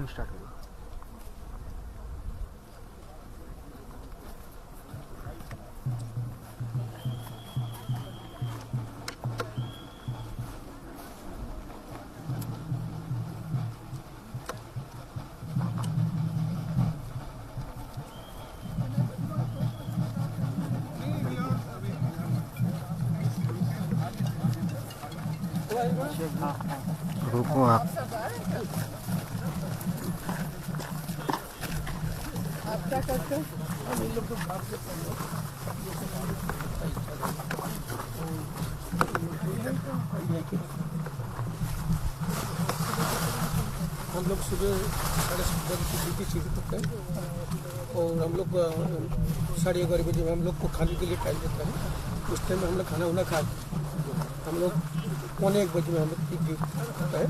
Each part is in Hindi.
स्टार्ट करो। रुको आप क्या करते हैं? हम इन लोग को हम लोग सुबह 11:30 की ड्यूटी शुरू करते हैं और हम लोग 11:30 बजे हम लोग को खाने के लिए टाइम देता है। उस टाइम में हम लोग खाना वाना खा हम लोग 1:15 बजे में हम लोग ड्यूटी करता है।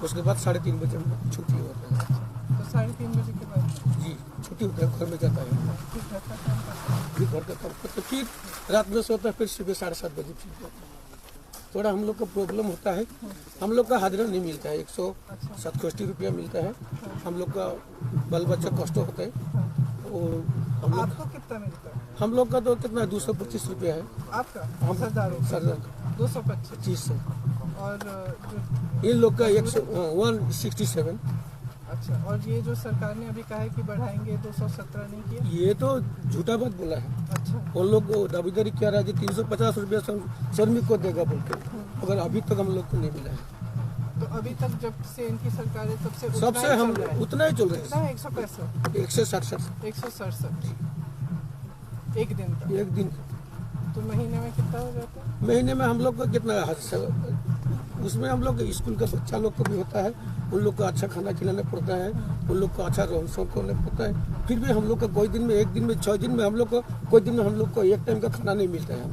उसके बाद 3:30 बजे हम लोग छुट्टी होता है। तो 3:30 बजे के बाद जी छुट्टी होता है, घर में जाता है। फिर घर का काम करते फिर रात में सोता है, फिर सुबह 7:30 बजे फिर जाता है। थोड़ा हम लोग का प्रॉब्लम होता है, हम लोग का हाजिरा नहीं मिलता है। 167 रुपया मिलता है। हम लोग का बाल बच्चा कष्ट होता है। और हम लोग आपको कितना मिलता है? हम लोग का तो कितना 225 रुपया है। आपका हम सरदार का 225 है और इन लोग का 167। अच्छा, और ये जो सरकार ने अभी कहा है कि बढ़ाएंगे 217 नहीं किया? ये तो झूठा बात बोला है। अच्छा, उन लोग को दावेदारी क्या रहा है 350 रुपया श्रमिक को देगा बोल के, मगर अभी तक हम लोग को नहीं मिला है। तो अभी तक जब से इनकी सरकार है तब से सबसे हम उतना ही चल रहे कितना है? 165 167 एक दिन का। एक दिन तो महीने में कितना हो जाता है? महीने में हम लोग को कितना उसमें हम लोग स्कूल का बच्चा लोग को भी होता है, उन लोग को अच्छा खाना खिलाना पड़ता है, उन लोग को अच्छा रहन सहन करना पड़ता है। फिर भी हम लोग का कोई दिन में, एक दिन में, 6 दिन में हम लोग को, कोई दिन में हम लोग को एक टाइम का खाना नहीं मिलता है।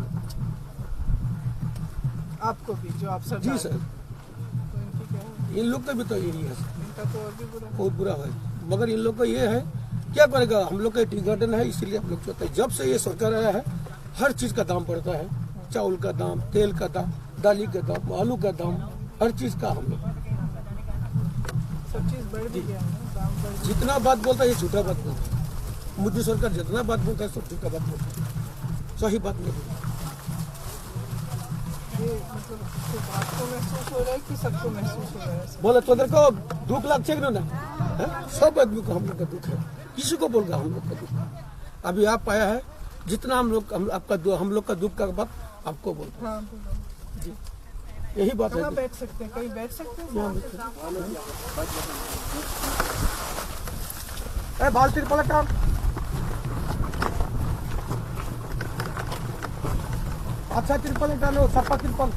आपको भी जो आप सरदार जी सर, तो इनकी क्या है? इन लोग का भी तो यही है सर, इनका तो और भी बुरा है। बहुत बुरा है। मगर इन लोग का ये है, क्या करेगा, हम लोग का टी गार्डन है, इसीलिए हम लोग चाहते हैं। जब से ये सरकार आया है हर चीज़ का दाम बढ़ता है, चावल का दाम, तेल का दाम, दाली का दाम, आलू का दाम, हर चीज़ का हम लोग सब चीज़ बढ़ भी गया है ना, दाम बढ़ गया। जितना बात बोलता है ये झूठा बात बोलता है। मोदी सरकार जितना बात बोलता है सब झूठा बात बोलता है, सही बात नहीं बोलता। ये मतलब सिर्फ आपको महसूस हो रहा है कि सबको महसूस हो रहा है? बोले तो को दुख लगता है ना, सब आदमी को हम लोग का दुख है, किसी को बोल रहा हम लोग का दुख। अभी आप आया है, जितना हम लोग का दुख का बात आपको बोल रहे हाँ, जी, यही बात है। कहाँ बैठ सकते हैं? कहीं बैठ सकते हैं? बाल तिरपल काम अच्छा तिरपल डालो, सपा तिरपल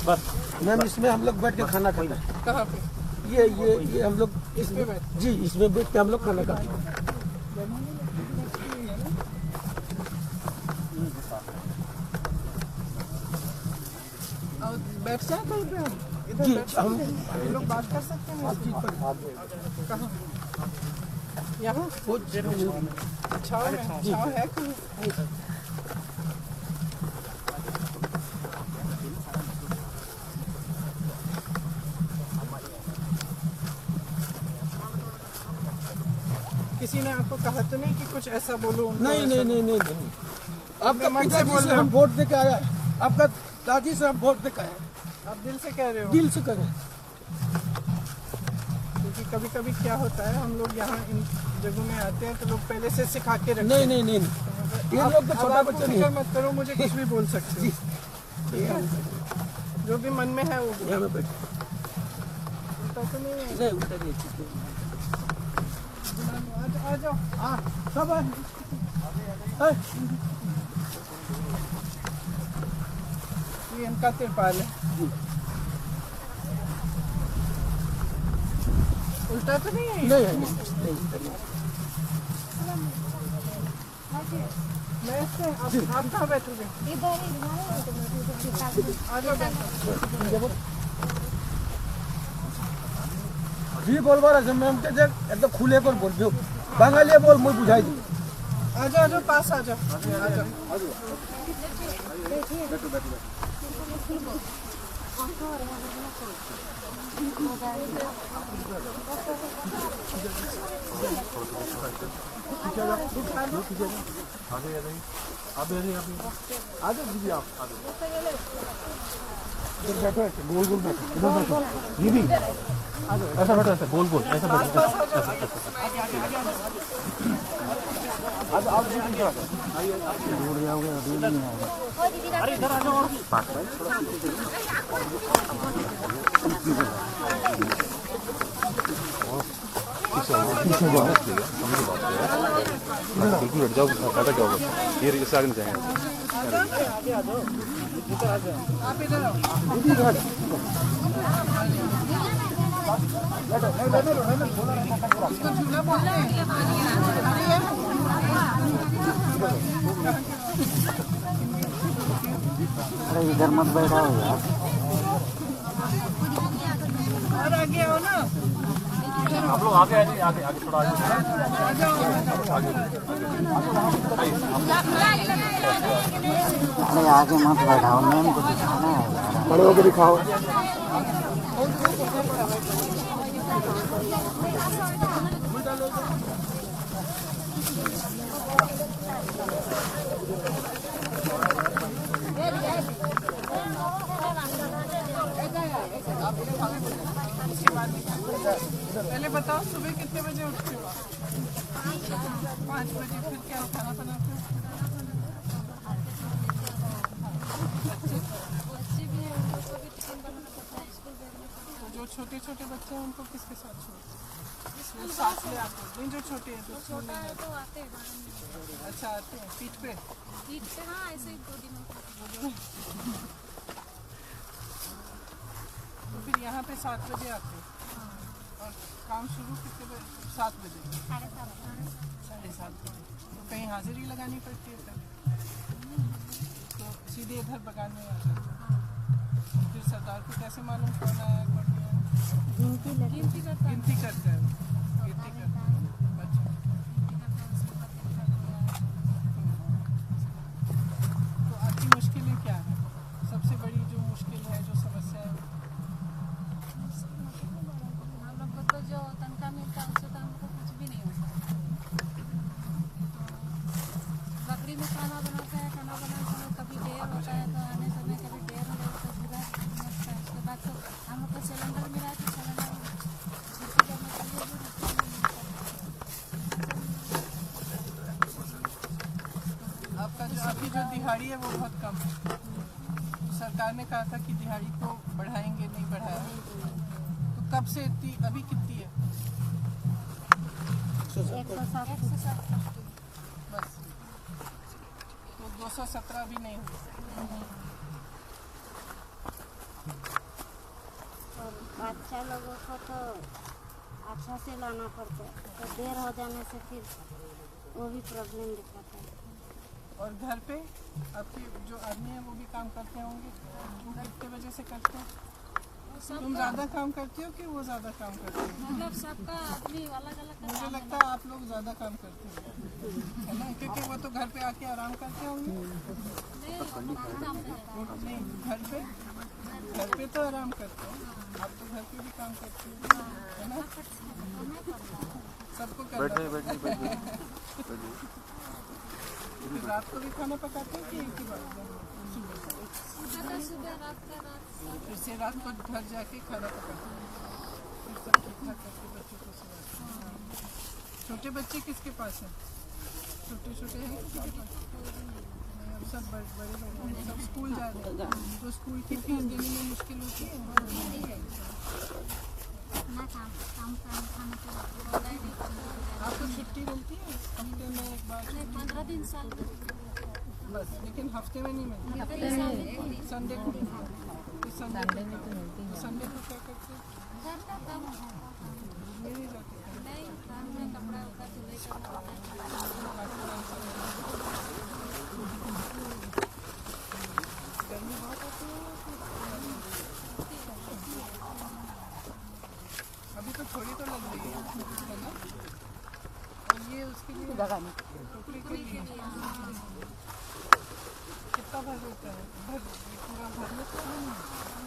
बस मैम, इसमें हम लोग बैठ के खाना खाते हैं। कहाँ पे? ये हम लोग इसमें बैठ? जी, इसमें बैठ के हम लोग खाना खाते हैं। बैठ जाए कहीं पे हम इधर जी, बैठ सकते हैं? हम लोग बात कर सकते हैं? कहाँ? यहाँ छाव में? छाव है कहीं? किसी ने आपको कहा तो नहीं कि कुछ ऐसा बोलो? नहीं। आपका पिताजी से हम वोट देके आया है, आपका दादी से हम वोट देके आए हैं। आप दिल से कह रहे हो? दिल से करें। क्योंकि कभी कभी क्या होता है, हम लोग यहाँ इन जगहों में आते हैं तो लोग पहले से सिखा के रखते हैं। नहीं, ये लोग तो छोटा बच्चा नहीं है। मत करो, मुझे कुछ भी बोल सकते हो, जो भी मन में है वो यहाँ में बैठ उल्टा तो नहीं है। नहीं उल्टा नहीं आ जाओ। हाँ सब है। ये इनका तिरपाल है। उल्टा तो नहीं है? नहीं। मैं इससे आप कहाँ बैठोगे? आ जाओ बैठो। जी बोलबा रहे मैम के देख एकदम खुले कर बोल दियो, बांगाली बोल मुझे बुझाई दे। आ जाओ पास आ जाओ। गोल गोल बैठो, इधर बैठो, ये भी ऐसा बैठो, ऐसा गोल गोल ऐसा बैठो, आप दूर जाओगे अभी नहीं आएगा। अरे इधर आ जाओ, बिल्कुल बैठ जाओ, ज़्यादा क्या होगा, ये इससे आगे नहीं जाएंगे। आप इधर आओ। इसको झूला बोलते हैं। अरे इधर मत बैठा हो यार। और आगे आओ ना। आप लोग आगे आइए, आगे आगे थोड़ा आगे। अरे आगे मत बैठाओ, मैम को दिखाना है। खड़े होकर दिखाओ। पहले बताओ सुबह कितने बजे उठते हो? 5 बजे। फिर क्या खाना बनाते हो? जो छोटे छोटे बच्चे हैं उनको किसके साथ छोड़ते? साथ ले आते हैं? नहीं, जो छोटे हैं जो स्कूल नहीं जाते। अच्छा, आते हैं पीठ पे? हाँ, ऐसे ही गोदी में। तो फिर यहाँ पे 7 बजे आते हैं और काम शुरू कितने बजे? 7 बजे। 7:30 बजे। तो कहीं हाजिरी लगानी पड़ती है तब? तो सीधे इधर बगाने आ जाते हैं। फिर सरदार को कैसे मालूम कौन आया कौन नहीं आया? गिनती करता है। गिनती करता है। अच्छा। तो आपकी मुश्किलें क्या है? सबसे बड़ी जो मुश्किल है, जो समस्या है? हम लोग को तो जो तनख्वाह मिलता है उससे तो हमको कुछ भी नहीं होता। बकरी में खाना बनाते हैं, खाना बनाने समय कभी देर होता है तो आने समय कभी देर हो जाता है, उसके बाद तो हम लोग को सिलेंडर मिला तो सिलेंडर छुट्टी करने के लिए भी आपका जो आपकी जो दिहाड़ी है वो बहुत कम है। सरकार ने कहा था कि दिहाड़ी को बढ़ाएंगे, नहीं बढ़ाया। तो कब से इतनी, अभी कितनी है? 107 बस। तो 217 अभी नहीं हुआ। और बच्चा लोगों को तो अच्छा से लाना पड़ता है, तो देर हो जाने से फिर वो भी प्रॉब्लम दिखाता है। और घर पे आपके जो आदमी है वो भी काम करते होंगे, वो कितने बजे से करते हैं? तुम ज़्यादा काम करती हो कि वो ज़्यादा काम करते हैं? मतलब सबका आदमी अलग अलग मुझे लगता है आप लोग ज़्यादा काम करते हो, है ना? क्योंकि वो तो घर पे आके आराम करते होंगे। नहीं, घर पे तो आराम करते हो, आप तो घर पे भी काम करते हो, है ना? सबको करना। रात को भी खाना पकाते हो कि एक ही बार? सुबह रात का रात। फिर से रात को घर जाके खाना पकाते हो, फिर सब ठीक ठाक करके बच्चों को सुलाते हो। छोटे बच्चे किसके पास हैं? छोटे छोटे हैं किसी के पास? नहीं, अब सब बड़े बड़े सब स्कूल जा रहे हैं। तो स्कूल की फीस देने में मुश्किल होती है? आपको छुट्टी मिलती है हफ्ते में एक बार? 15 दिन साल बस, लेकिन हफ्ते में नहीं मिलती। संडे को संडे को क्या करते हैं? नहीं जाते। नहीं, घर में कपड़ा उपड़ा धुलाई करना होता गर्मी बहुत होती है। अभी तो थोड़ी तो लग रही है ना? और ये उसके लिए टोकरी के लिए कितना भर देता है? पूरा भर लेता है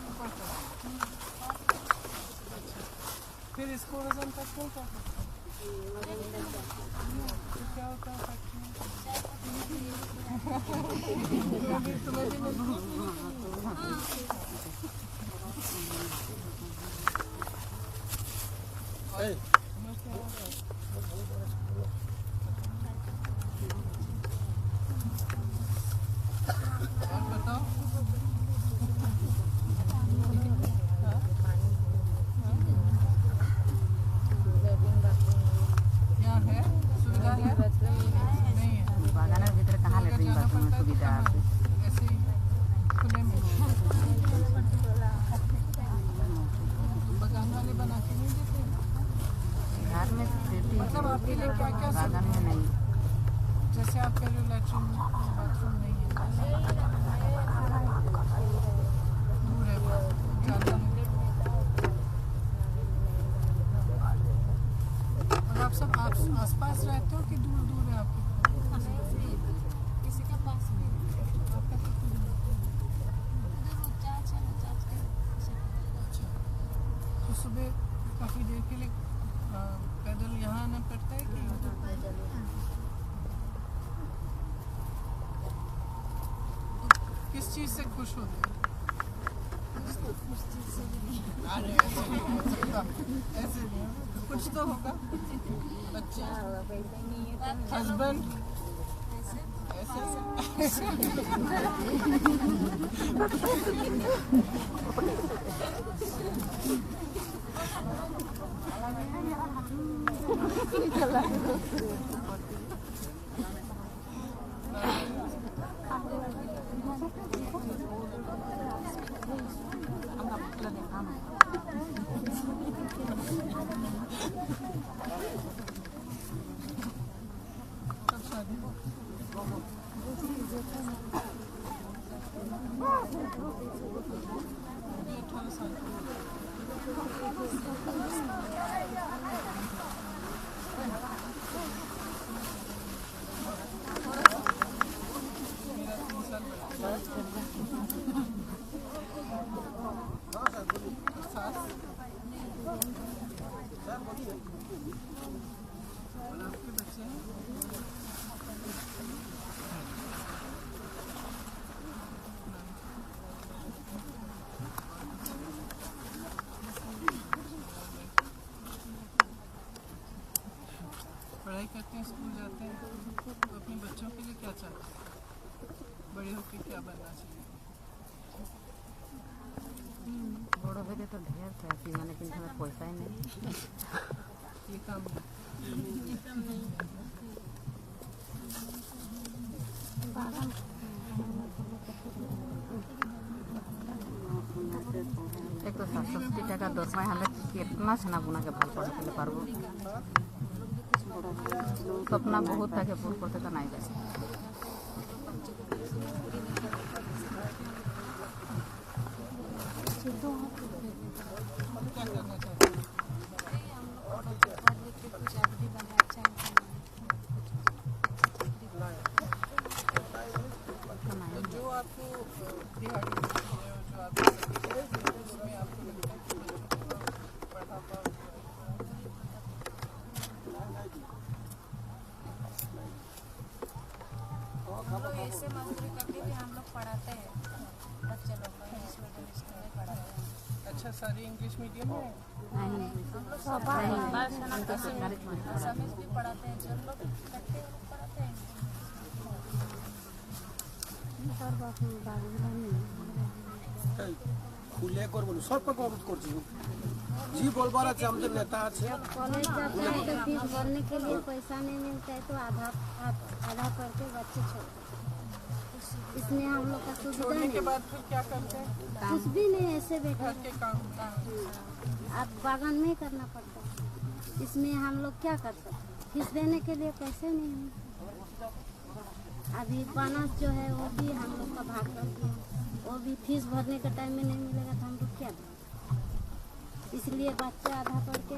ऊपर तक? अच्छा, फिर इसको वजन तक क्यों कर सकते? तो क्या होता है फैक्ट्री में? तुम्हें भी मिलती है। और बताओ। यहाँ है सुविधा है? नहीं है। बागान भीतर कहाँ लेट्रिन बाथरूम में सुविधा है? ऐसे ही खुले में बगान वाले बना के नहीं देते? घर में देती है, मतलब आपके लिए क्या क्या बागान में नहीं। जैसे आप कह रहे हो लेट्रिन बाथरूम नहीं है, दूर है ज़्यादा है। और आप सब आसपास रहते हो कि दूर दूर है आपके? किसी के पास नहीं आपका कितना दूर है? उधर वो चाच है ना, चाच के अच्छा, तो सुबह काफ़ी देर के लिए पैदल यहाँ आना पड़ता है कि किस चीज़ से खुश होते हैं? अरे ऐसे नहीं हो सकता, ऐसे नहीं हो सकता। कुछ तो होगा। बच्चे, हस्बैंड, ऐसे कब शादी हो? 18 साल की। मेरा 3 साल बड़ा। सास और आपके बच्चे हैं? पढ़ाई करते हैं, स्कूल जाते हैं, तो अपने बच्चों के लिए क्या चाहते हैं? बड़े होकर क्या बनना चाहिए? बड़ो हो तो ढेर चाहती मैंने, किंतु हमें पैसा ही नहीं। ये काम है। एक तो 67 টাকা দরমায় হলে कितना छना बुना के भाल पड़े पारबो। सपना बहुत था कि पूरा करते तो नहीं जाए। क्या करना चाहते हैं? पढ़ लिख के कुछ आदमी बने, अच्छा इंसान बने। तो जो आपको दिहाड़ी मिलती है और जो आपको उसमें आपको लगता है कि बच्चों को पढ़ा पाओगे? हम लोग ऐसे मजदूरी करके भी हम लोग पढ़ाते हैं बच्चे लोग को, इंग्लिश मीडियम स्कूल में पढ़ाते हैं। अच्छा, सारी इंग्लिश मीडियम है? हम लोग समझ भी पढ़ाते हैं, जो लोग करते हैं वो पढ़ाते हैं। খুলে করবো না, সব কথা করছি জি বলবার আছে আমাদের নেতা আছে। कॉलेज जाते हैं तो फीस भरने के लिए पैसा नहीं मिलता है, तो आधा करके बच्चे छोड़ते हैं। इसमें हम लोग का सुविधा छोड़ने के नहीं, बाद फिर क्या करते हैं? कुछ भी नहीं, ऐसे बैठे घर के काम। आप बागान में ही करना पड़ता है। इसमें हम लोग क्या कर सकते हैं? फीस देने के लिए पैसे नहीं है। अभी बोनस जो है वो भी हम लोग का भाग कर दिया, वो भी फीस भरने के टाइम में नहीं मिलेगा तो हम लोग क्या दें? इसलिए बच्चे आधा पढ़ के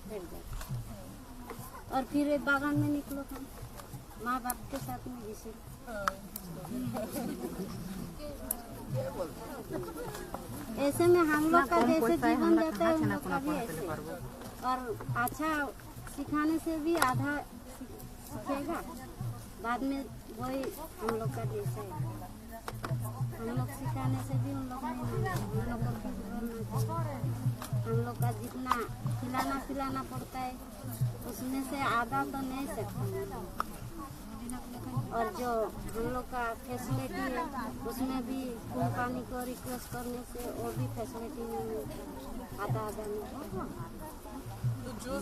बैठ जाते और फिर बागान में निकलो तो माँ बाप के साथ में घिसे। ऐसे में हम लोग का जैसे जीवन जाता है उन लोग का भी ऐसे। और अच्छा सिखाने से भी आधा सीखेगा, बाद में वही हम लोग का जैसे है। हम लोग सिखाने से भी उन लोग नहीं मानेंगे, हम लोग को फीस भरना चाहिए। हम लोग का जितना खिलाना पिलाना पड़ता है उसमें से आधा तो नहीं सकते। और जो हम लोग का फैसिलिटी है उसमें भी कंपनी को रिक्वेस्ट करने से वो भी फैसिलिटी नहीं मिलती, आधा नहीं। तो जो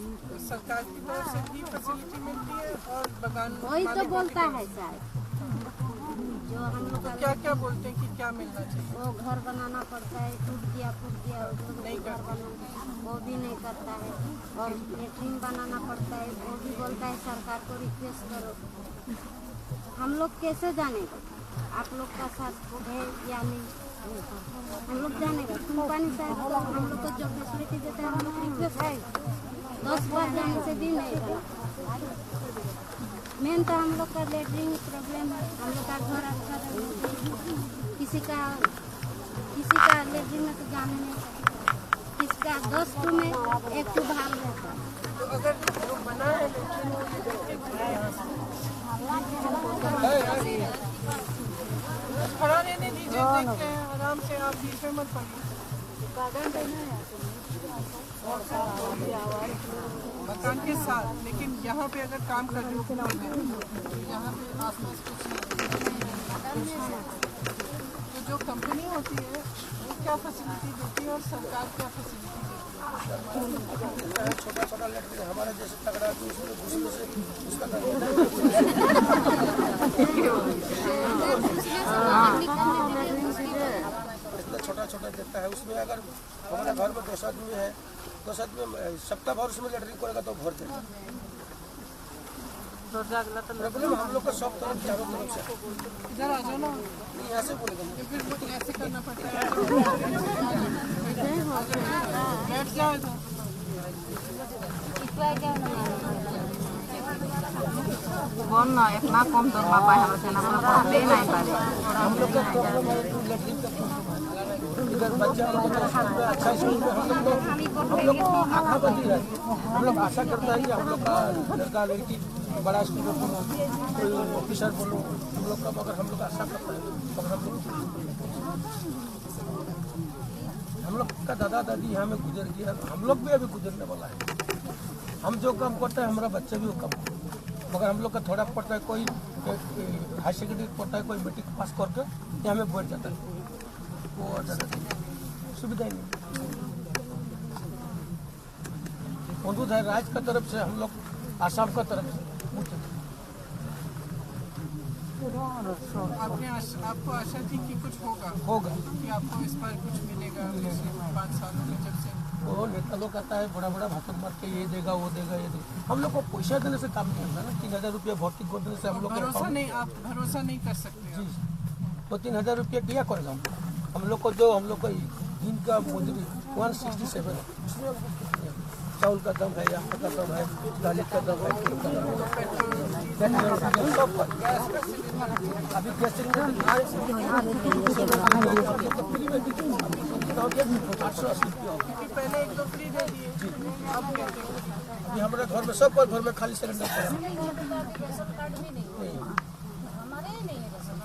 सरकार की तरफ से भी फैसिलिटी मिलती है और बगान वही तो बोलता है शायद, जो हम लोग का क्या क्या बोलते हैं कि क्या मिलना चाहिए। वो घर बनाना पड़ता है, टूट गया नहीं घर बनाना वो भी नहीं करता है। और लेट्रिन बनाना पड़ता है, वो भी बोलता है सरकार को रिक्वेस्ट करो। हम लोग कैसे जानेगा आप लोग का साथ है या नहीं, हम लोग जानेगा। कंपनी साहब तो हम लोग को जो फैसिलिटी देता है हम लोग रिक्वेस्ट है 10 बार जाने से भी नहीं करता। मेन तो हम लोग का लेटरिन प्रॉब्लम है, हम लोग का घर अच्छा रहना, किसी का लेटरिन में तो जाने नहीं सकता, किसी का 10 टू में 1 टू बाहर रहता है। तो अगर जो बना है खड़ा रहने दीजिए, देखते हैं आराम से, आप बीच में मत पड़िए। मकान के साथ, लेकिन यहाँ पे अगर काम कर रहे हो तो यहाँ पे आसपास कुछ नहीं। तो जो कंपनी होती है वो क्या फैसिलिटी देती है और सरकार क्या फैसिलिटी देती है। छोटा छोटा लड़के हमारे जैसे तगड़ा उसमें से उसका इतना छोटा छोटा देता है। उसमें अगर हमारे घर में 2 आदमी है, 2 आदमी सप्ताह भर उसमें लैट्रिन करेगा तो भर देगा। प्रॉब्लम हम लोग का सब तरफ चारों तरफ से। इधर आ जाओ ना, यहाँ से बोलेगा फिर वो ऐसे करना पड़ता है। बैठ जाओ इधर। बोल ना इतना कम दर में पाए हम से ना ले नहीं पाए। हम लोग का प्रॉब्लम है लैट्रिन का। इधर बच्चा अच्छा स्कूल में हम लोग को आँखा बंदी है। हम लोग आशा करता है कि हम लोग का लड़का लड़की बड़ा स्कूल में बोलो, कोई ऑफिसर बोलो, हम लोग का मगर हम लोग आशा करता है मगर हम लोग का दादा दादी यहाँ में गुजर गया, हम लोग भी अभी गुजरने वाला है। हम जो काम करते हैं हमारा बच्चा भी वो काम करता है, मगर हम लोग का थोड़ा पड़ता है, कोई हाई सेकेंडरी पढ़ता है, कोई मैट्रिक पास करके यहाँ में बैठ जाता है, वो ज़्यादा सुविधा ही नहीं। अनुरोध है राज्य का तरफ से, हम लोग आसाम का तरफ से आपको आशा थी कि कुछ होगा कि आपको इस पर कुछ मिलेगा 5 सालों में, जब से वो नेता लोग आता है बड़ा बड़ा भाषण मार के ये देगा वो देगा ये देगा। हम लोग को पैसा देने से काम नहीं होता ना। 3000 रुपया भर्ती कर देने से हम लोग भरोसा नहीं, आप भरोसा नहीं कर सकते। जी तो 3000 रुपया क्या करेगा हम लोग को। जो हम लोग को दिन का मजदूरी 167 है, उसमें चावल का दाम है, आटा का दाम है, दाल का दाम है, तेल का दाम है, सब अभी गैस सिलेंडर 880 रुपया। पहले 1-2 फ्री दे दिए, अब कहते हैं अभी हमारे घर में सब घर में खाली सिलेंडर पड़ा है। राशन कार्ड भी नहीं है, हमारे ही नहीं है राशन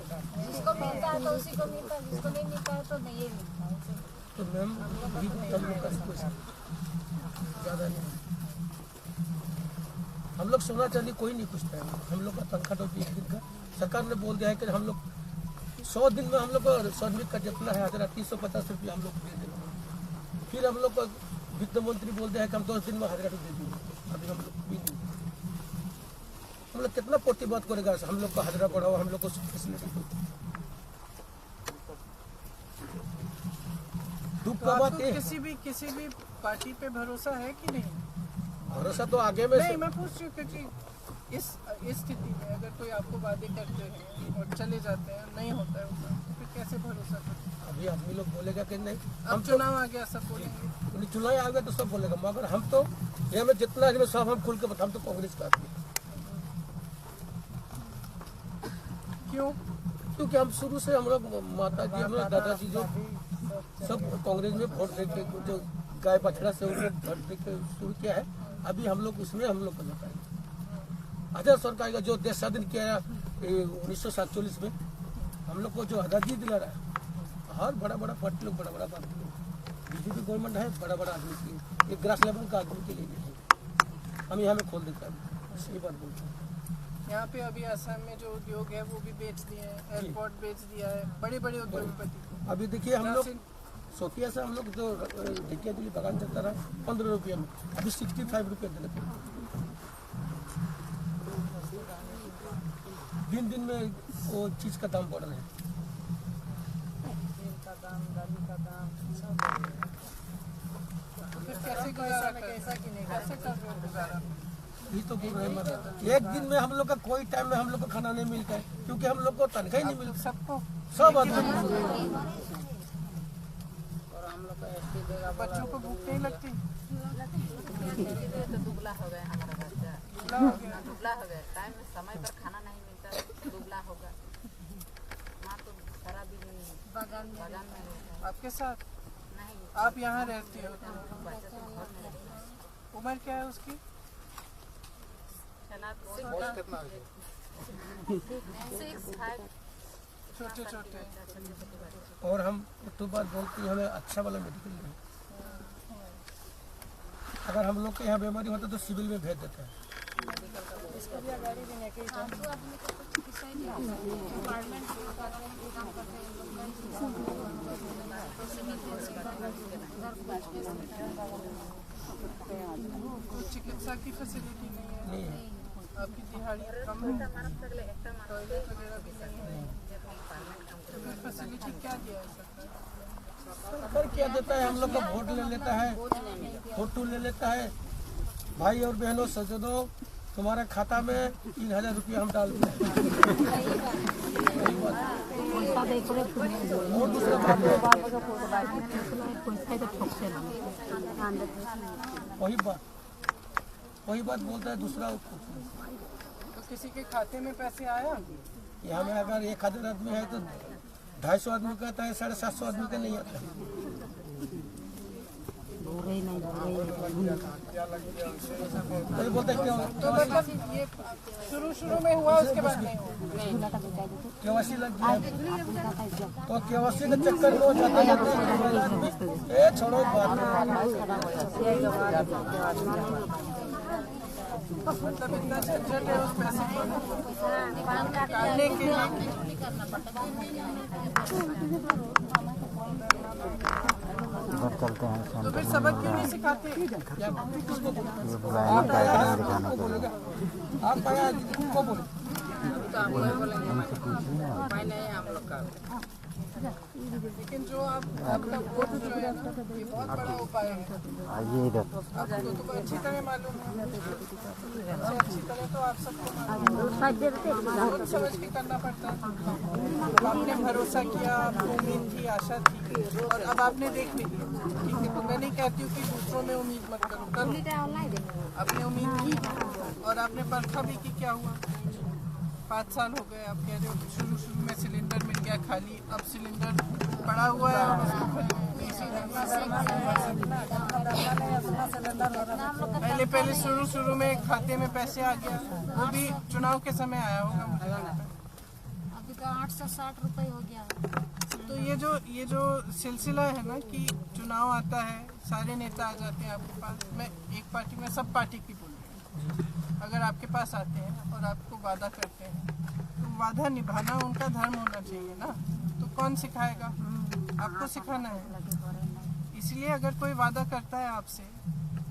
कार्ड। जिसको मिलता है तो उसी को मिलता है, जिसको नहीं मिलता है तो नहीं मिलता है। तो मैम भी हम लोग का रिक्वेस्ट ज़्यादा नहीं। हम लोग सोना चांदी कोई नहीं पूछता है। हम लोग का तनख्वाह तो 1 दिन का सरकार ने बोल दिया है कि हम लोग 100 दिन में हम लोग को श्रमिक का जितना है 1350 रुपया हम लोग को दे देंगे। फिर हम लोग को वित्त मंत्री बोल दिया है कि हम 10 दिन में 1000 दे देंगे। अभी हम लोग भी नहीं, हम लोग कितना प्रतिबाद करेगा। हम लोग को हाजिरा बढ़ाओ, हम लोग को फैसिलिटी दो। दुख का बात ये किसी भी पार्टी पे भरोसा है कि नहीं? भरोसा तो आगे में नहीं, मैं पूछ रही हूँ क्योंकि इस स्थिति में अगर कोई आपको वादे करते हैं और चले जाते हैं, नहीं होता है उसका, तो फिर कैसे भरोसा करते हैं? अभी आदमी लोग बोलेगा कि नहीं, हम चुनाव आ गया सब बोलेंगे, चुनाव आ गया तो सब बोलेगा। मगर हम तो ये में जितना आदमी सब हम खुल के बता, हम तो कांग्रेस का आदमी। क्यों? क्योंकि हम शुरू से हम लोग माता जी हम लोग दादाजी जो सब कांग्रेस में वोट देके जो गाय बछड़ा से उनको वोट देके शुरू किया है, अभी हम लोग उसमें हम लोग करना पाएंगे। आजाद सरकार का जो देश स्वाधीन किया 1947 में हम लोग को जो आज़ादी दिला रहा है, हर बड़ा बड़ा पार्टी लोग बड़ा बड़ा बात बीजेपी गवर्नमेंट है, बड़ा बड़ा आदमी के लिए, एक ग्रास लेवल का आदमी के लिए नहीं है। हम यहाँ में खोल देते हैं, सही बात बोलते हैं। यहाँ पे अभी असम में जो उद्योग है वो भी बेच दिए हैं, एयरपोर्ट बेच दिया है, बड़े बड़े उद्योगपति। अभी देखिए हम लोग सोफिया से हम लोग जो ढिकिया दिल्ली बागान चलता रहा 15 रुपये में, अभी 65 रुपये देने पड़े। दिन दिन में वो चीज़ का दाम बढ़ रहा है। तेल का दाम, दाली का दाम सब बढ़ गया। तो फिर कैसे गुजारा कैसे कर रहे हो गुजारा? ये तो बोल रहे हैं एक दिन में हम लोग का कोई टाइम में हम लोग को खाना नहीं मिलता है, क्योंकि हम लोग को तनख्वाह ही नहीं मिलती सबको, सब आदमी। बच्चों को भूख नहीं लगती? तो दुबला हो गया हमारा बच्चा, दुबला हो गया, टाइम में समय पर खाना नहीं मिलता, दुबला होगा। माँ तो सारा दिन बागान में रहता है। आपके साथ नहीं, आप यहाँ रहती हो? बच्चा तो घर में रहता है। उम्र क्या है उसकी? छोटे छोटे। और हम तो बात बोलते हैं हमें अच्छा वाला मेडिकल नहीं, अगर हम लोग के यहाँ बीमारी होता तो सिविल में भेज देते हैं। चिकित्सा की फैसिलिटी नहीं है, आपकी दिहाड़ी कम है, टॉयलेट वगैरह भी नहीं है, फैसिलिटी क्या दिया है सरकार? सरकार क्या देता है, हम लोग का वोट ले लेता है, फोटो ले लेता है। भाई और बहनों सज्जनों, तुम्हारे खाता में 3000 रुपया हम डाल दें। और दूसरा बात वही बात बोलता है दूसरा। तो किसी के खाते में पैसे आया? यहाँ में अगर 1000 आदमी है तो 250 आदमी का आता है, 750 आदमी का नहीं आता है। वही बोलते हैं तो मतलब ये शुरू में हुआ, उसके बाद नहीं हुआ? केवासी लग गया तो केवासी के चक्कर में जाते छोड़ो मतलब इतना झंझट है उस पैसे को निकालने के लिए। चलते हैं तो फिर सबक क्यों नहीं सिखाते? आप आया को बोले लेकिन जो आपका वोट जो है ये बहुत बड़ा उपाय है, आइए इधर। आपको तो अच्छी तरह मालूम है, अच्छी तरह तो आप सबको मालूम है, सोच समझ के करना पड़ता है। आपने भरोसा किया, आपको उम्मीद थी, आशा थी, और अब आपने देख भी लिया। ठीक है, तो मैं नहीं कहती हूँ कि दूसरों में उम्मीद मत करो, आपने उम्मीद की और आपने परखा भी कि क्या हुआ। 5 साल हो गए, आप कह रहे हो शुरू में सिलेंडर मिल गया खाली, अब सिलेंडर पड़ा हुआ है और उसको पहले शुरू में खाते में पैसे आ गया, वो भी चुनाव के समय आया होगा मुझे लगता है। अभी तो 860 रुपये हो गया। तो ये जो सिलसिला है ना कि चुनाव आता है, सारे नेता आ जाते हैं आपके पास, मैं एक पार्टी में सब पार्टी की बोल रही हूँ, अगर आपके पास आते हैं और आपको वादा करते हैं तो वादा निभाना उनका धर्म होना चाहिए ना। तो कौन सिखाएगा? आपको सिखाना है। इसलिए अगर कोई वादा करता है आपसे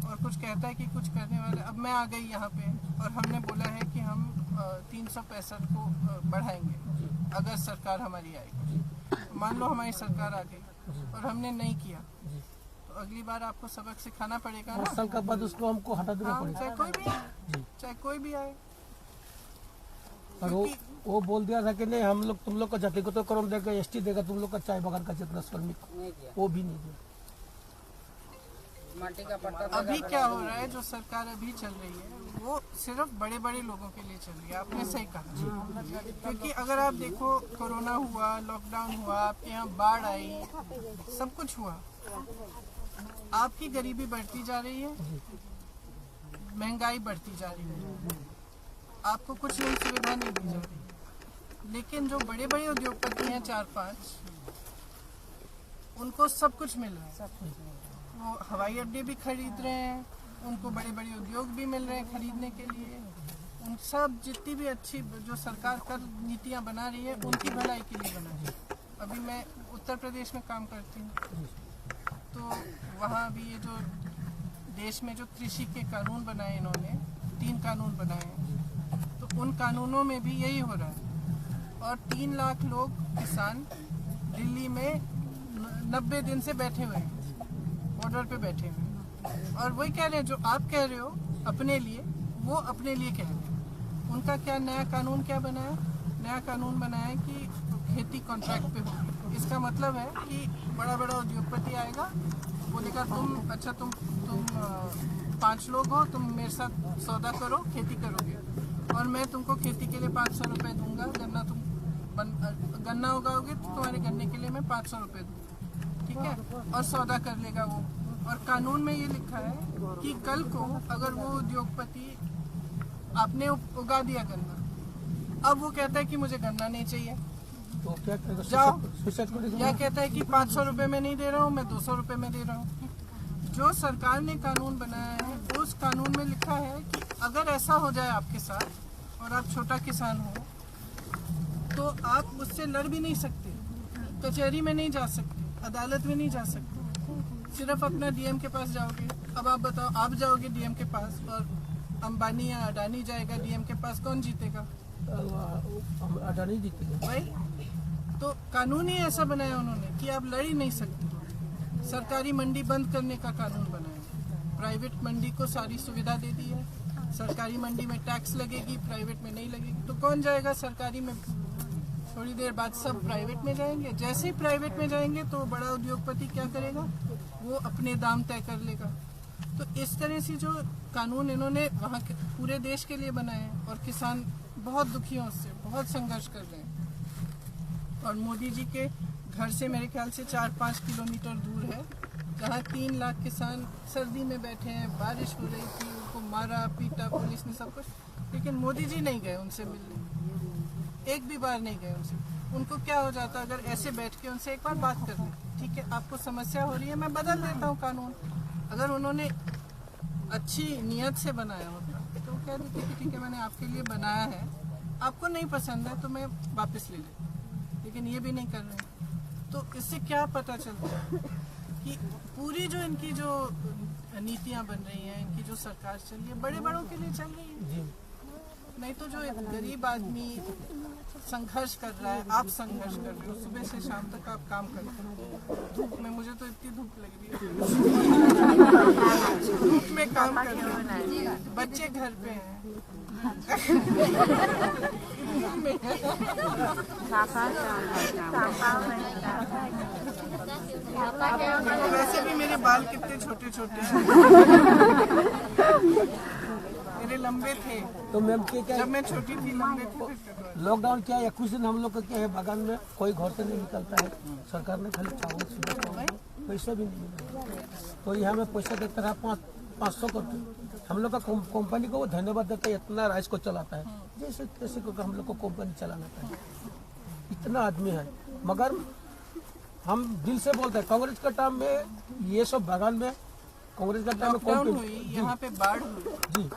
और कुछ कहता है कि कुछ करने वाले, अब मैं आ गई यहाँ पे और हमने बोला है कि हम 365 को बढ़ाएंगे अगर सरकार हमारी आएगी। मान लो हमारी सरकार आ गई और हमने नहीं किया, तो अगली बार आपको सबक सिखाना पड़ेगा ना। साल का बाद उसको हमको हटा देना हाँ, पड़ेगा। चाहे कोई भी आए। और वो बोल दिया था कि नहीं हम लोग तुम लोग का जाति को तो करोड़ देगा, ST देगा, तुम लोग का चाय बगान का जितना श्रमिक वो भी नहीं दिया। माटी का पट्टा अभी क्या हो रहा है, जो सरकार अभी चल रही है वो सिर्फ बड़े बड़े लोगों के लिए चल रही है। आपने सही कहा, क्योंकि अगर आप देखो कोरोना हुआ, लॉकडाउन हुआ, आपके यहाँ बाढ़ आई, सब कुछ हुआ, आपकी गरीबी बढ़ती जा रही है, महंगाई बढ़ती जा रही है, आपको कुछ नई सुविधा नहीं दी जा रही। लेकिन जो बड़े बड़े उद्योगपति हैं 4-5, उनको सब कुछ मिल रहा है। वो हवाई अड्डे भी खरीद रहे हैं, उनको बड़े बड़े उद्योग भी मिल रहे हैं खरीदने के लिए। उन सब जितनी भी अच्छी जो सरकार कर नीतियां बना रही है, उनकी भलाई के लिए बना रही है। अभी मैं उत्तर प्रदेश में काम करती हूँ, तो वहाँ भी ये जो देश में जो कृषि के कानून बनाए इन्होंने, 3 कानून बनाए हैं, तो उन कानूनों में भी यही हो रहा है। और 3 लाख लोग किसान दिल्ली में 90 दिन से बैठे हुए हैं, बॉर्डर पे बैठे हुए हैं, और वही कह रहे हैं जो आप कह रहे हो अपने लिए, वो अपने लिए कह रहे हैं। उनका क्या नया कानून क्या बनाया? नया कानून बनाया कि खेती कॉन्ट्रैक्ट पे होगी। इसका मतलब है कि बड़ा बड़ा उद्योगपति आएगा, बोलेगा तुम 5 लोग हो, तुम मेरे साथ सौदा करो, खेती करोगे, और मैं तुमको खेती के लिए 500 रुपये दूंगा। गन्ना उगाओगे तो तुम्हारे गन्ने के लिए मैं 500 रुपये दूंगा, ठीक है, और सौदा कर लेगा वो। और कानून में ये लिखा है कि कल को अगर वो उद्योगपति, आपने उगा दिया गन्ना, अब वो कहता है कि मुझे गन्ना नहीं चाहिए, तो क्या करेगा? जाओ, या कहता है कि 500 रुपये में नहीं दे रहा हूँ, मैं 200 रुपये में दे रहा हूँ। जो सरकार ने कानून बनाया है, उस कानून में लिखा है कि अगर ऐसा हो जाए आपके साथ और आप छोटा किसान हो, तो आप उससे लड़ भी नहीं सकते, कचहरी में नहीं जा सकते, अदालत में नहीं जा सकते, सिर्फ अपना डीएम के पास जाओगे। अब आप बताओ, आप जाओगे डीएम के पास और अंबानी या अडानी जाएगा डीएम के पास, कौन जीतेगा? अडानी जीतेगा भाई। तो कानून ही ऐसा बनाया उन्होंने कि आप लड़ ही नहीं सकते। सरकारी मंडी बंद करने का कानून बनाया, प्राइवेट मंडी को सारी सुविधा दे दी है। सरकारी मंडी में टैक्स लगेगी, प्राइवेट में नहीं लगेगी, तो कौन जाएगा सरकारी में? थोड़ी देर बाद सब प्राइवेट में जाएंगे। जैसे ही प्राइवेट में जाएंगे तो बड़ा उद्योगपति क्या करेगा? वो अपने दाम तय कर लेगा। तो इस तरह से जो कानून इन्होंने वहाँ के पूरे देश के लिए बनाए हैं, और किसान बहुत दुखी हैं उससे, बहुत संघर्ष कर रहे हैं। और मोदी जी के घर से मेरे ख्याल से 4-5 किलोमीटर दूर है, जहाँ 3 लाख किसान सर्दी में बैठे हैं, बारिश हो रही थी, उनको मारा पीटा पुलिस ने, सब कुछ, लेकिन मोदी जी नहीं गए उनसे मिलने, एक भी बार नहीं गए उनसे। उनको क्या हो जाता अगर ऐसे बैठ के उनसे एक बार बात कर लें, ठीक है आपको समस्या हो रही है, मैं बदल देता हूँ कानून। अगर उन्होंने अच्छी नियत से बनाया होता तो कह देते कि ठीक है मैंने आपके लिए बनाया है, आपको नहीं पसंद है तो मैं वापस ले लेता, लेकिन ये भी नहीं कर रहे। तो इससे क्या पता चलता है कि पूरी जो इनकी जो नीतियाँ बन रही हैं, इनकी जो सरकार चल रही है, बड़े बड़ों के लिए चल रही है। नहीं तो जो गरीब आदमी संघर्ष कर रहा है, आप संघर्ष कर रहे हो, सुबह से शाम तक आप काम करते हो धूप में, मुझे तो इतनी धूप लग रही है, धूप में काम कर रहे हो, बच्चे घर पे हैं, वैसे भी मेरे बाल कितने छोटे छोटे हैं, मेरे लंबे थे तो मैम क्या जब मैं छोटी थी, लंबे थे। लॉकडाउन क्या है, कुछ दिन हम लोग का क्या है, बागान में कोई घर से नहीं निकलता है, सरकार ने खाली चावल सुविधा, पैसा भी नहीं मिला, तो यहाँ में पैसा देता रहा 500 करते। हम लोग का कंपनी को वो धन्यवाद देता है, इतना राइस को चलाता है, जैसे तैसे को हम लोग को कंपनी चलाना है, इतना आदमी है। मगर हम दिल से बोलते हैं, कांग्रेस का टाइम में ये सब बागान में, कांग्रेस का टाइम में लॉकडाउन हुई, यहाँ पे बाढ़ हुई जी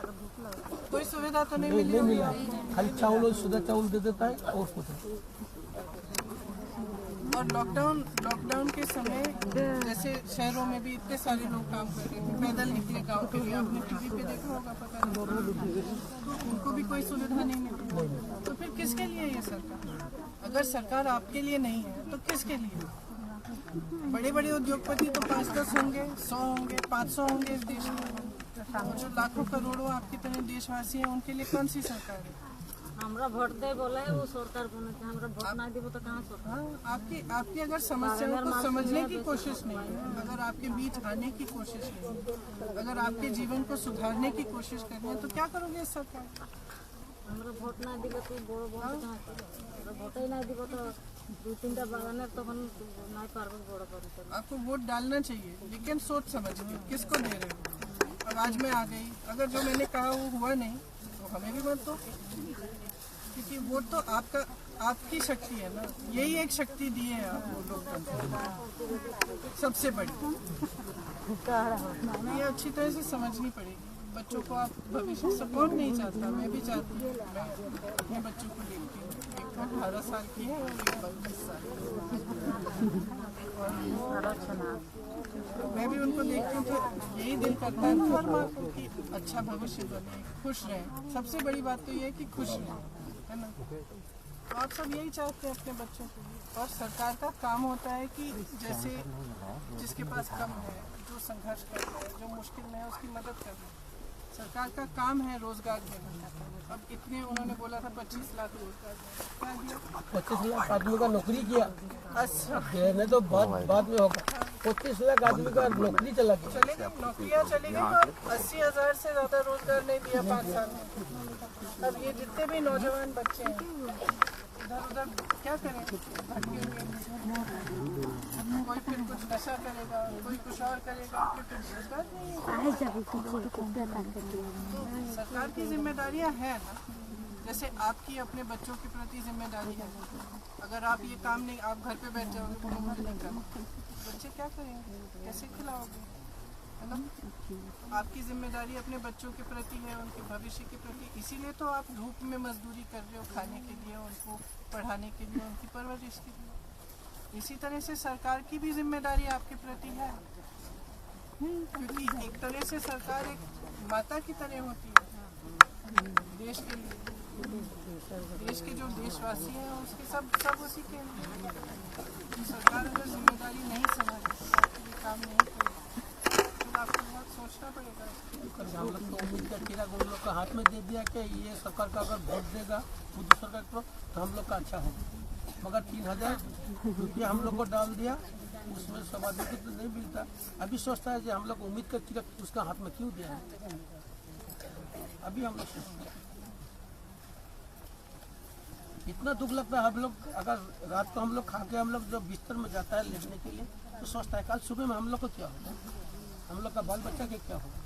कोई सुविधा तो नहीं नहीं मिला, खाली चावल सुधा चावल दे देता है और कुछ नहीं। और लॉकडाउन के समय जैसे शहरों में भी इतने सारे लोग काम कर रहे थे, पैदल निकले गांव के लिए, आपने टीवी पे देखा होगा, पता नहीं, तो उनको भी कोई सुविधा नहीं मिली। तो फिर किसके लिए ये सरकार? अगर सरकार आपके लिए नहीं है तो किसके लिए? बड़े बड़े उद्योगपति तो 5-10 होंगे, 100 होंगे, 500 होंगे इस देश में, और जो लाखों करोड़ों आपकी तरह देशवासी हैं, उनके लिए कौन सी सरकार है? हमरा वोट दे बोले वो सरकार बने थे, हमरा वोट ना देबो तो कहाँ सरकार। हाँ, आपकी अगर समस्याओं को समझने की कोशिश नहीं है, अगर आपके बीच आने की कोशिश नहीं है, अगर आपके जीवन को सुधारने की कोशिश करनी है तो क्या करोगे इस सरकार? हमरा वोट ना दिले तो बड़ बड़ कहाँ हमरा वोट ही ना दिबो तो दो तीनटा बागाने तो हम नहीं पारबो बड़ बड़। आपको वोट डालना चाहिए, लेकिन सोच समझ के किसको दे रहे हो। अब आज मैं आ गई, अगर जो मैंने कहा वो हुआ नहीं तो हमें भी मत दो, क्योंकि वोट तो आपकी शक्ति है ना, यही एक शक्ति दी है आपको लोकतंत्र सबसे बड़ी। ये अच्छी तरह से समझनी पड़ेगी। बच्चों को आप भविष्य से कौन नहीं चाहता, मैं भी चाहती हूँ। मैं अपने बच्चों को देखती हूँ, एक 18 साल की है और एक 22 साल की। मैं भी उनको देखती हूँ तो यही दिल करता है हर माँ को कि अच्छा भविष्य बने, खुश रहें। सबसे बड़ी बात तो ये है कि खुश रहें, है ना। तो आप सब यही चाहते हैं अपने बच्चों को भी। और सरकार का काम होता है कि जैसे जिसके पास कम है, जो संघर्ष कर रहा है, जो मुश्किल में है, उसकी मदद करना। सरकार का काम है रोजगार देना। अब इतने उन्होंने बोला था 25 लाख रोजगार क्या दिया? 25 लाख आदमी का नौकरी किया। अच्छा, देने तो बाद में होगा। 25 लाख आदमी का नौकरी चला गया। चले गए, नौकरियाँ चली गई और 80,000 से ज़्यादा रोजगार नहीं दिया 5 साल में। अब ये जितने भी नौजवान बच्चे हैं इधर उधर क्या करें, भटकेंगे। कोई फिर कुछ नशा करेगा, कोई कुछ और करेगा, फिर रोजगार नहीं है। सरकार की जिम्मेदारियां हैं ना, जैसे आपकी अपने बच्चों के प्रति जिम्मेदारी है। अगर आप ये काम नहीं, आप घर पे बैठ जाओगे तो घर नहीं करोगे, बच्चे क्या करेंगे, कैसे खिलाओगे, है ना। आपकी जिम्मेदारी अपने बच्चों के प्रति है, उनके भविष्य के प्रति। इसीलिए तो आप धूप में मजदूरी कर रहे हो, खाने के लिए, उनको पढ़ाने के लिए, उनकी परवरिश के लिए। इसी तरह से सरकार की भी जिम्मेदारी आपके प्रति है, क्योंकि एक तरह से सरकार एक माता की तरह होती है देश के लिए। देश के जो देशवासी हैं उसके सब उसी के लिए। सरकार अगर जिम्मेदारी नहीं संभाले, ये काम नहीं करे, तो आपको बहुत सोचना पड़ेगा। हम लोग तो उम्मीद का कीड़ा उन लोग का हाथ में दे दिया कि ये सरकार का अगर वोट देगा मोदी सरकार को तो हम लोग का अच्छा होगा। मगर 3,000 रुपया हम लोग को डाल दिया, उसमें सब आदमी को तो नहीं मिलता। अभी सोचता है कि हम लोग उम्मीद का कीड़ा उसका हाथ में क्यों दिया है। अभी हम लोग सोचते हैं, इतना दुख लगता है। हम लोग अगर रात को हम लोग खा के हम लोग जब बिस्तर में जाता है लेटने के लिए तो सोचता है कल सुबह में हम लोग को क्या होगा, हम लोग का बाल बच्चा के क्या होगा।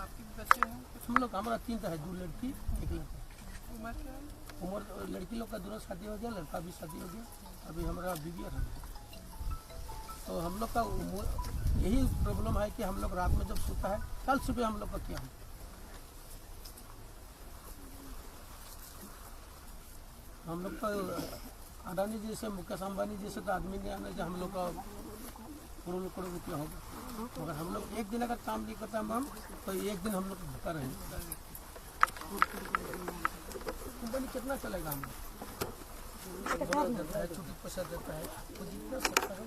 आपके बच्चे हैं? हम लोग हमारा 3 है, 2 लड़की 1 लड़का। उम्र क्या है? उम्र लड़की लोग का दोनों शादी हो गया, लड़का भी शादी हो गया। अभी हमारा बीबी है। तो हम लोग का यही प्रॉब्लम है कि हम लोग रात में जब सोता है कल सुबह हम लोग का क्या होगा। हम लोग का अडानी जैसे, मुकेश अंबानी जैसे तो आदमी नहीं आना जो हम लोग का करोड़ों करोड़ रुपया होगा। मगर हम लोग एक दिन अगर काम नहीं करता हम तो एक दिन हम लोग भूखा रहेंगे। कंपनी कितना चलेगा, हम लोग देता है, छुट्टी पैसा देता है, तो जितना सकता है।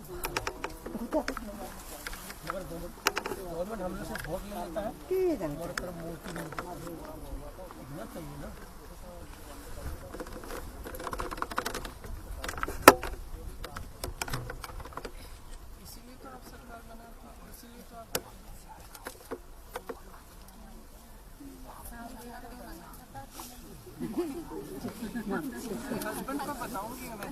मगर गवर्नमेंट हम लोग से वोट ले लेता है, हमारे तरफ मोटी नहीं चाहिए ना। इसीलिए तो आप सरकार बनाते हैं, इसीलिए तो आप हस्बैंड को बताऊंगी मैं।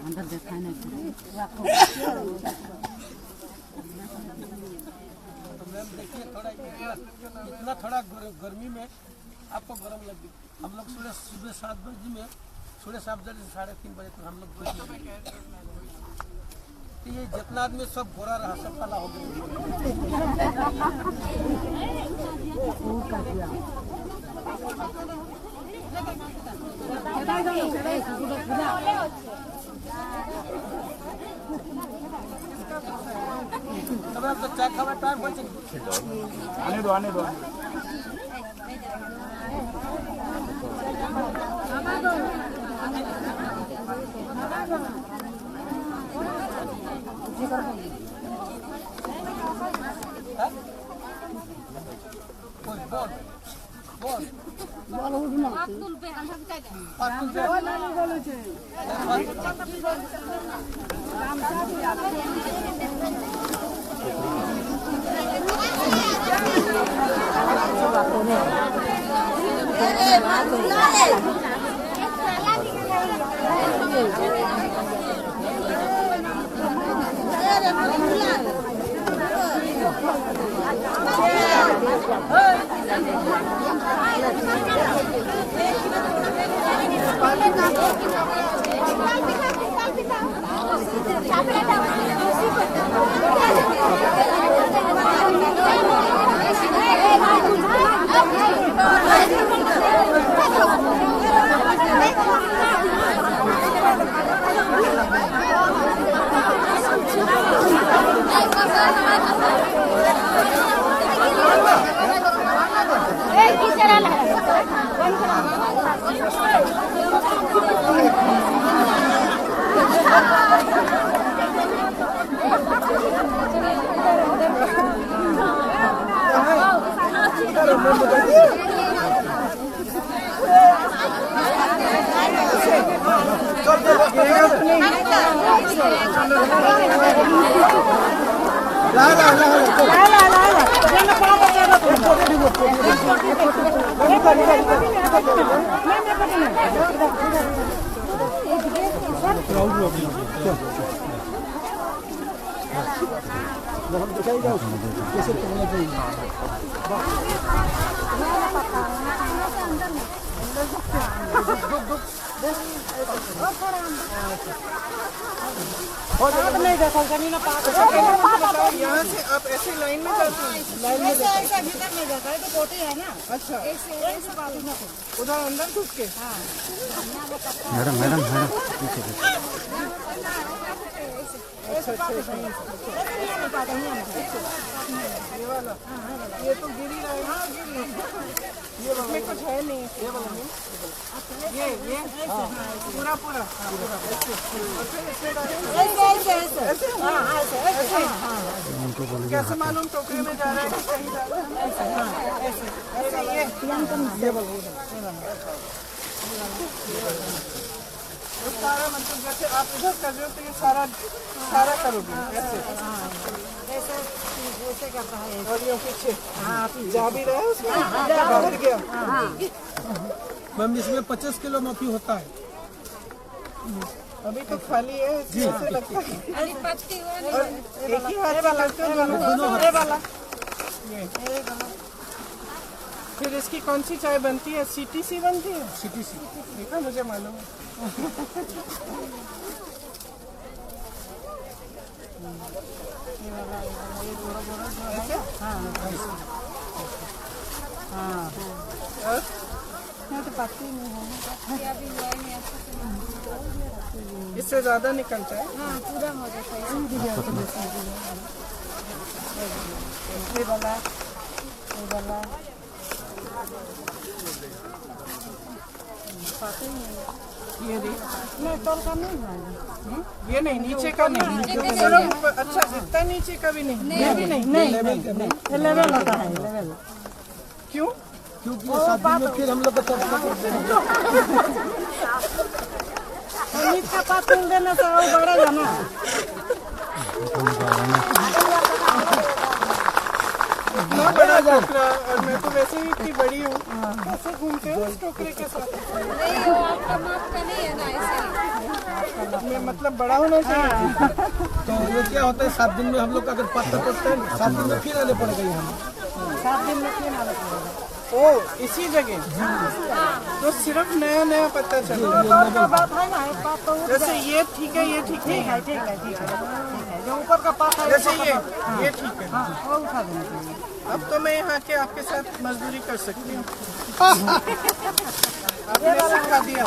अंदर देखा नहीं मैम देखिए थोड़ा गर्मी में आपको गर्म लगी। हम लोग सुबह 7 बजे में, सुबह 7 बजे से 3:30 बजे तक हम लोग तो ये जितना आदमी सब गोरा रहा सब काला हो गया। तो चाय खावा टाइम बचे आने दो पातुल पे हम जाए यहाँ से आप ऐसे लाइन में जाते हैं? लाइन में जाते भीतर में जाता है तो कोटे है ना। अच्छा, उधर अंदर घुस के। मैडम मैडम मैडम पीछे पीछे। ये वाला, ये तो गिर ही रहा है। ये इसमें कुछ है नहीं। ये वाला नहीं, ये पूरा पूरा कैसे मालूम टोकरे में जा रहा है कि कहीं जा रहा है? ऐसे ये सारा मतलब जैसे आप इधर कर रहे हो तो ये सारा करोगे ऐसे करता है। और ये पीछे जा भी रहा है उसमें, बाहर गया। मैम इसमें 25 किलो माफी होता है। अभी तो खाली है, ऐसे लगता है। अरे पत्ती और एक ही हाथ वाला दोनों वाला ये। फिर इसकी कौन सी चाय बनती है? CTC बनती है? CTC देखा, मुझे मालूम है। इससे ज्यादा निकलता है। पूरा हो जाता है। ये नहीं, नीचे का नहीं, थोड़ा ऊपर। अच्छा, इतना नीचे का भी नहीं, ये भी नहीं। लेवल होता है, लेवल। क्यों? क्योंकि शादी में फिर हम लोग का तरफ नीच का पात तुम देना तो और बढ़ेगा ना। इतना बड़ा टोकरा, और मैं तो वैसे ही इतनी बड़ी हूँ, कैसे घूमते हो उस टोकरे के साथ? नहीं, वो आपका माप का नहीं है ना, ऐसे। मैं मतलब बड़ा होना चाहिए। तो ये क्या होता है, 7 दिन में हम लोग अगर पत्ता टूटते हैं 7 दिन में फिर आने पड़ेगा यहाँ। 7 दिन में क्यों ना लगेगा? ओ, इसी जगह तो सिर्फ नया नया पता चला। बात है ना, एक बात तो जैसे ये ठीक है, ये ठीक है, ठीक है। जो ऊपर का पात है, जैसे ये ठीक है। वो उठा देना चाहिए। अब तो मैं यहाँ के आपके साथ मजदूरी कर सकती हूँ। आपने सिखा दिया।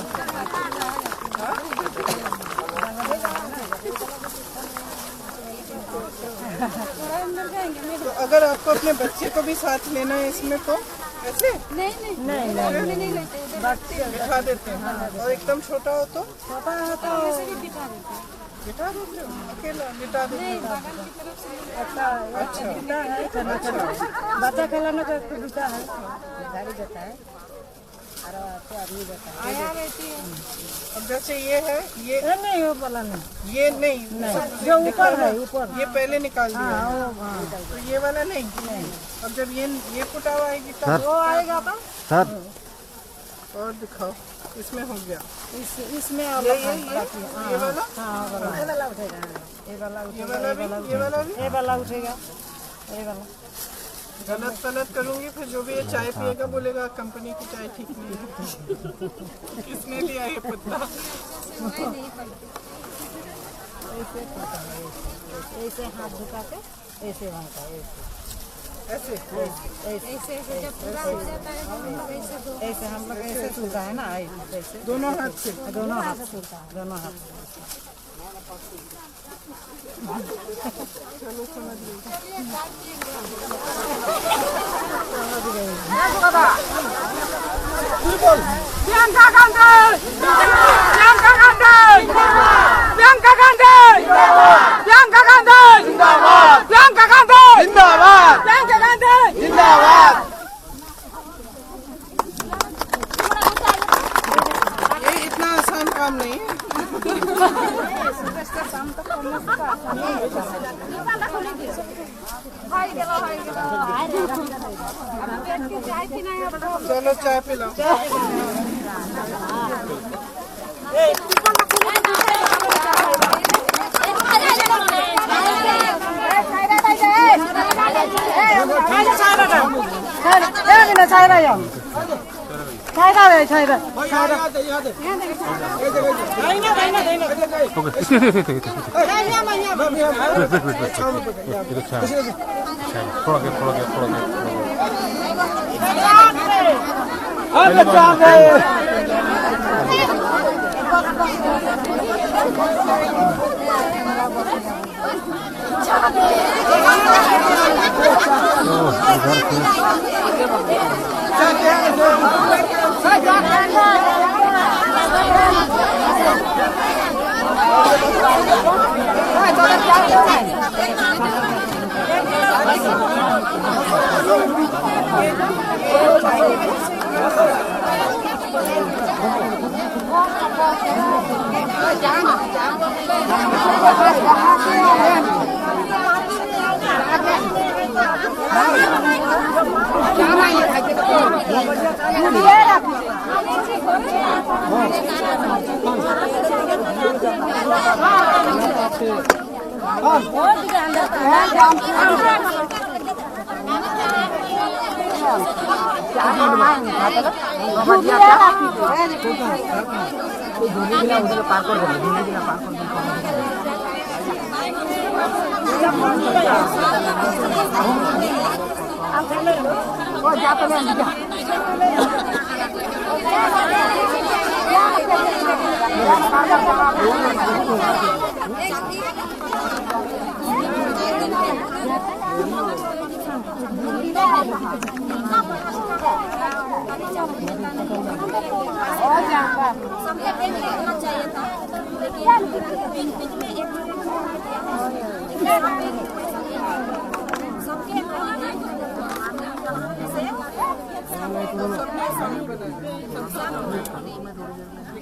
तो अगर आपको अपने बच्चे को भी साथ लेना है इसमें तो ऐसे नहीं बिठा देते हैं। और एकदम छोटा हो तो ऐसे भी बिठा देते हैं। बिठा देते हो, अकेला बिठा देते हो। अच्छा, बच्चा खिलाने का बिठा है, गाड़ी देता है। आया रहती है। अब जैसे ये है, ये नहीं वो वाला नहीं, ये नहीं, जो ऊपर है ऊपर। ये पहले निकाल दिया, हाँ, तो ये वाला नहीं। अब जब ये फुटा हुआ आएगी तब वो आएगा तो सर और दिखाओ, इसमें हो गया। इसमें ये वाला, ये वाला उठेगा, ये वाला ये वाला भी, ये वाला भी। ये वाला उठेगा, ये वाला। गलत सलत करूंगी फिर जो भी ये चाय पिएगा बोलेगा कंपनी की चाय ठीक नहीं है। किसने लिया ये पत्ता? ऐसे हाथ झुका के ऐसे वहाँ का ऐसे ऐसे जब पूरा हो जाता है तो हम लोग ऐसे दो ऐसे हम लोग ऐसे छूता है ना, ऐसे दोनों हाथ से। दोनों हाथ से छूता है, दोनों हाथ से। प्रियंका गांधी, प्रियंका गांधी, प्रियंका गांधी, प्रियंका गांधी जिंदाबाद, प्रियंका गांधी जिंदाबाद, प्रियंका गांधी जिंदाबाद। ये इतना आसान काम नहीं है। चलो चाय पिलाओ।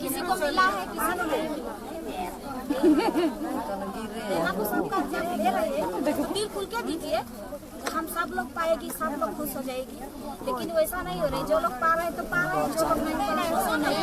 किसी को मिला है, किसी को नहीं मिला। आपको सबका दे रहे हैं, दिल खुल के दीजिए, हम सब लोग पाएगी, सब लोग खुश हो जाएगी। लेकिन वैसा नहीं हो रही, जो लोग पा रहे हैं तो पा रहे हैं, जो लोग नहीं पा रहे हैं वैसा नहीं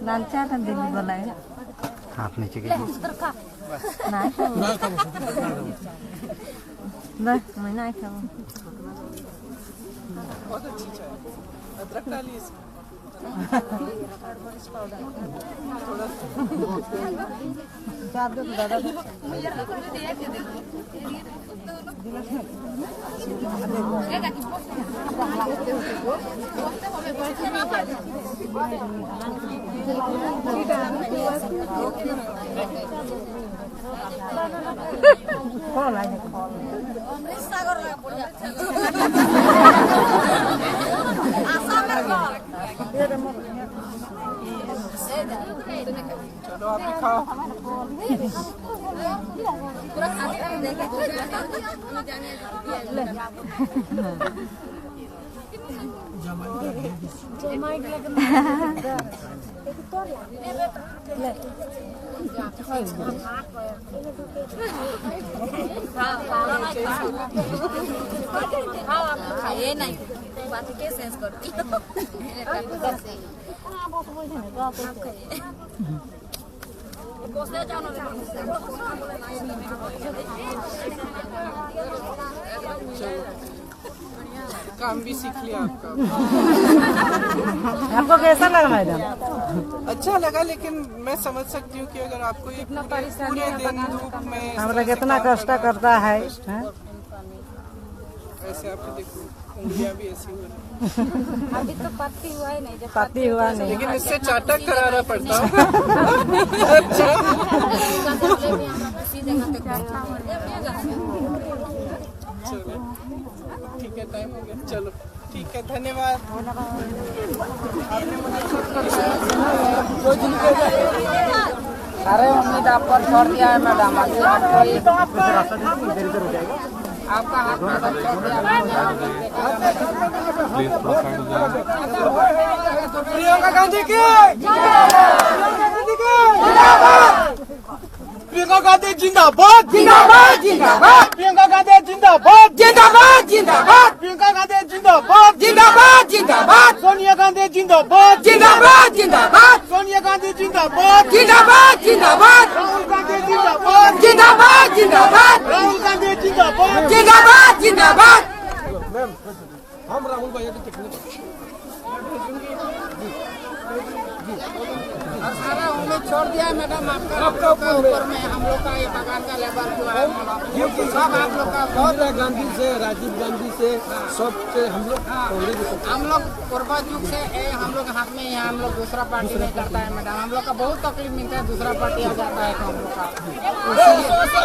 लाल चाट दिल्ली वाला है हाथ नीचे कीजिए बस मैं नहीं खाऊं बहुत अच्छी चाय अदरक डालिए इसमें चाट दो दादा कौन है चलो आप भी खाओ ये नहीं बात के सेंस करती काम भी सीख लिया आपका आपको कैसा लगा मैडम अच्छा लगा लेकिन मैं समझ सकती हूँ कि अगर आपको ये पूरे दिन धूप में हमारा कितना कष्ट करता है ऐसे आपको देखो उंगलियां भी ऐसी हो रही अभी तो पत्ती हुआ ही नहीं जब पति हुआ नहीं लेकिन इससे चाटक कराना पड़ता है चलो ठीक है टाइम हो गया चलो ठीक है धन्यवाद अरे उम्मीद आप पर छोड़ दिया है मैडम आपका हाथ में छोड़ दिया प्रियंका गांधी की प्रियंका गांधी जिंदाबाद जिंदाबाद जिंदाबाद प्रियंका गांधी जिंदाबाद जिंदाबाद जिंदाबाद प्रियंका गांधी जिंदाबाद जिंदाबाद जिंदाबाद सोनिया गांधी जिंदाबाद जिंदाबाद जिंदाबाद सोनिया गांधी जिंदाबाद जिंदाबाद जिंदाबाद राहुल गांधी जिंदाबाद जिंदाबाद जिंदाबाद राहुल गांधी जिंदाबाद जिंदाबाद जिंदाबाद मैम हम राहुल भैया की टेक्निक सारा उम्मीद छोड़ दिया है मैडम आपका ऊपर में हम लोग का ये बगान का लेबर जो है सब आप लोग का इंदिरा गांधी से राजीव गांधी से सब से हम लोग हम लोग पूर्वज युग से हम लोग हाथ में यहाँ हम लोग दूसरा पार्टी नहीं करता है मैडम हम लोग का बहुत तकलीफ मिलता है दूसरा पार्टी आ जाता है तो हम लोग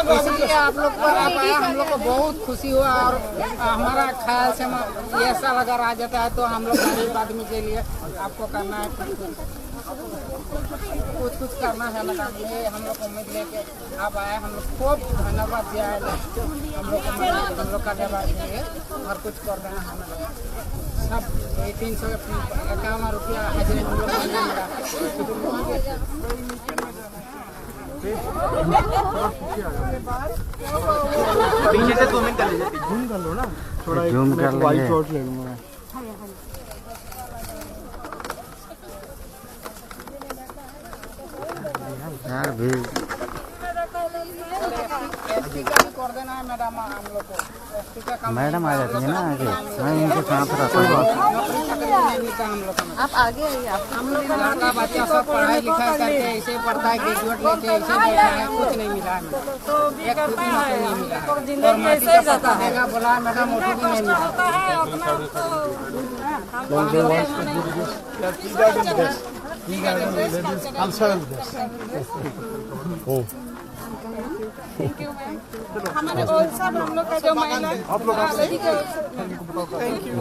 का इसलिए आप लोग पर आप आए हम लोग को बहुत खुशी हुआ और हमारा ख्याल से ये सब अगर आ जाता है तो हम लोग गरीब आदमी के लिए आपको करना है कुछ करना है मैडम ये हम लोग उम्मीद लेके आप आए हम लोग खूब धन्यवाद दिया है हम लोग का धन्यवाद दिए और कुछ कर देना है मैडम सब 351 रुपया हाजिरी हम लोग पीछे से 2 मिनट कर लीजिए जूम कर लो ना थोड़ा जूम कर लेंगे यार भी कर देना है मैडम हम लोग को मैडम आ जाती है ना आगे मैं इनके साथ रहता हूँ आप आगे आइए हम लोग का बच्चा सब पढ़ाई लिखाई करके ऐसे पढ़ता है ग्रेजुएट लेके ऐसे बैठा है कुछ नहीं मिला है एक भी नौकरी नहीं मिला है और माटी का पता देगा बोला मैडम वो भी नहीं मिला हमारे और सब हम लोग का जो महिला आप लोग थैंक यू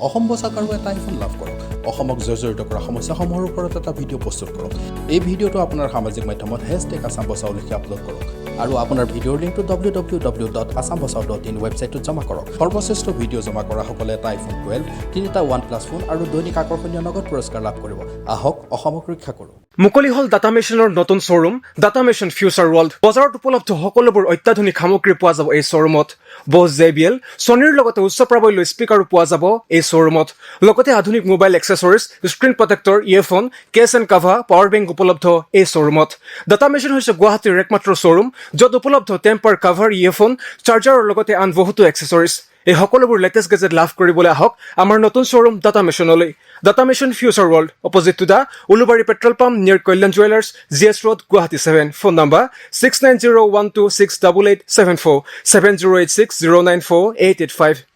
অসম বচাওক আৰু এটা আইফোন লাভ কৰক অসমক জৰ্জৰিত কৰা সমস্যাসমূহৰ ওপৰত এটা ভিডিঅ' প্ৰস্তুত কৰক এই ভিডিঅ'টো আপোনাৰ সামাজিক মাধ্যমত #AsamBachao লিখি আপলোড কৰক আৰু আপোনাৰ ভিডিঅ'ৰ লিংকটো www.assambachao.in ৱেবছাইটত জমা কৰক সৰ্বশ্ৰেষ্ঠ ভিডিঅ' জমা কৰাসকলে এটা আইফোন 12 তিনিটা OnePlus ফোন আৰু দৈনিক আকৰ্ষণীয় নগদ পুৰস্কাৰ লাভ কৰিব আহক অসমক ৰক্ষা কৰোঁ মুকলি হল ডাটা মেচিনৰ নতুন showroom data machine future world বজাৰত উপলব্ধ সকলোবোৰ অত্যাধুনিক সামগ্ৰী পোৱা যাব এই শ্বৰুমত বছ JBL ছনীৰ লগতে উচ্চ প্ৰাবল্য স্পিকাৰো পোৱা যাব এই শ্বৰুমত লগতে আধুনিক mobile accessories screen protector earphone case and cover power bank উপলব্ধ এই শ্বৰুমত ডাটা মেচিন হৈছে গুৱাহাটীৰ একমাত্ৰ শ্বৰুম য'ত উপলব্ধ টেম্পাৰ কাভাৰ ইয়েৰফোন চাৰ্জাৰৰ লগতে আন বহুতো এক্সেসৰিজ এই সকলোবোৰ লেটেষ্ট গেজেট লাভ কৰিবলৈ আহক আমাৰ নতুন শ্বৰুম ডাটা মেচিনলৈ data machine future world opposite to the Ulubari petrol pump near Kalyan jewellers GS Road Guwahati 7 phone number 6901268874 7086094885